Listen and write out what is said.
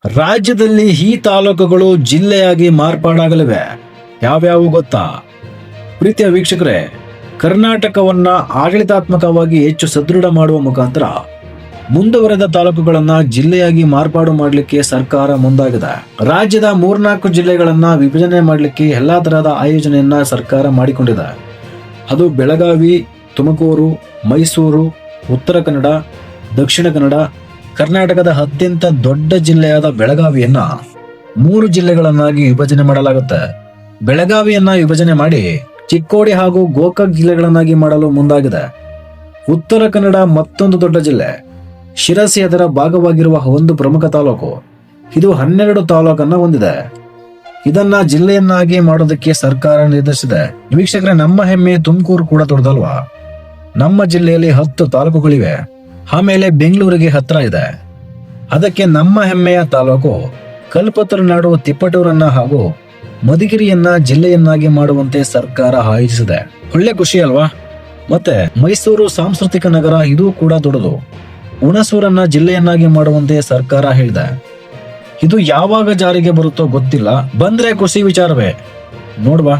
ರಾಜ್ಯದಲ್ಲಿ ಈ ತಾಲೂಕುಗಳು ಜಿಲ್ಲೆಯಾಗಿ ಮಾರ್ಪಾಡಾಗಲಿವೆ. ಯಾವ್ಯಾವು ಗೊತ್ತಾ? ಪ್ರೀತಿಯ ವೀಕ್ಷಕರೇ, ಕರ್ನಾಟಕವನ್ನ ಆಡಳಿತಾತ್ಮಕವಾಗಿ ಹೆಚ್ಚು ಸದೃಢ ಮಾಡುವ ಮುಖಾಂತರ ಮುಂದುವರೆದ ತಾಲೂಕುಗಳನ್ನ ಜಿಲ್ಲೆಯಾಗಿ ಮಾರ್ಪಾಡು ಮಾಡಲಿಕ್ಕೆ ಸರ್ಕಾರ ಮುಂದಾಗಿದೆ. ರಾಜ್ಯದ 3-4 ಜಿಲ್ಲೆಗಳನ್ನ ವಿಭಜನೆ ಮಾಡಲಿಕ್ಕೆ ಎಲ್ಲಾ ತರಹದ ಆಯೋಜನೆಯನ್ನ ಸರ್ಕಾರ ಮಾಡಿಕೊಂಡಿದೆ. ಅದು ಬೆಳಗಾವಿ, ತುಮಕೂರು, ಮೈಸೂರು, ಉತ್ತರ ಕನ್ನಡ, ದಕ್ಷಿಣ ಕನ್ನಡ. ಕರ್ನಾಟಕದ ಅತ್ಯಂತ ದೊಡ್ಡ ಜಿಲ್ಲೆಯಾದ ಬೆಳಗಾವಿಯನ್ನ 3 ಜಿಲ್ಲೆಗಳನ್ನಾಗಿ ವಿಭಜನೆ ಮಾಡಲಾಗುತ್ತೆ. ಬೆಳಗಾವಿಯನ್ನ ವಿಭಜನೆ ಮಾಡಿ ಚಿಕ್ಕೋಡಿ ಹಾಗೂ ಗೋಕಾಕ್ ಜಿಲ್ಲೆಗಳನ್ನಾಗಿ ಮಾಡಲು ಮುಂದಾಗಿದೆ. ಉತ್ತರ ಕನ್ನಡ ಮತ್ತೊಂದು ದೊಡ್ಡ ಜಿಲ್ಲೆ. ಶಿರಸಿ ಅದರ ಭಾಗವಾಗಿರುವ ಒಂದು ಪ್ರಮುಖ ತಾಲೂಕು. ಇದು 12 ತಾಲೂಕನ್ನ ಹೊಂದಿದೆ. ಇದನ್ನ ಜಿಲ್ಲೆಯನ್ನಾಗಿ ಮಾಡೋದಕ್ಕೆ ಸರ್ಕಾರ ನಿರ್ಧರಿಸಿದೆ. ವೀಕ್ಷಕರೇ, ನಮ್ಮ ಹೆಮ್ಮೆ ತುಮಕೂರು ಕೂಡ ದೊಡ್ಡದಲ್ವಾ? ನಮ್ಮ ಜಿಲ್ಲೆಯಲ್ಲಿ 10 ತಾಲೂಕುಗಳಿವೆ. ಆಮೇಲೆ ಬೆಂಗಳೂರಿಗೆ ಹತ್ರ ಇದೆ. ಅದಕ್ಕೆ ನಮ್ಮ ಹೆಮ್ಮೆಯ ತಾಲೂಕು ಕಲ್ಪತರುನಾಡು, ತಿಪ್ಪಟೂರನ್ನ ಹಾಗೂ ಮಧುಗಿರಿಯನ್ನ ಜಿಲ್ಲೆಯನ್ನಾಗಿ ಮಾಡುವಂತೆ ಸರ್ಕಾರ ಆಯೋಜಿಸಿದೆ. ಒಳ್ಳೆ ಖುಷಿ ಅಲ್ವಾ? ಮತ್ತೆ ಮೈಸೂರು ಸಾಂಸ್ಕೃತಿಕ ನಗರ, ಇದು ಕೂಡ ದೊಡ್ಡದು. ಹುಣಸೂರನ್ನ ಜಿಲ್ಲೆಯನ್ನಾಗಿ ಮಾಡುವಂತೆ ಸರ್ಕಾರ ಹೇಳಿದೆ. ಇದು ಯಾವಾಗ ಜಾರಿಗೆ ಬರುತ್ತೋ ಗೊತ್ತಿಲ್ಲ, ಬಂದ್ರೆ ಖುಷಿ ವಿಚಾರವೇ. ನೋಡ್ವಾ.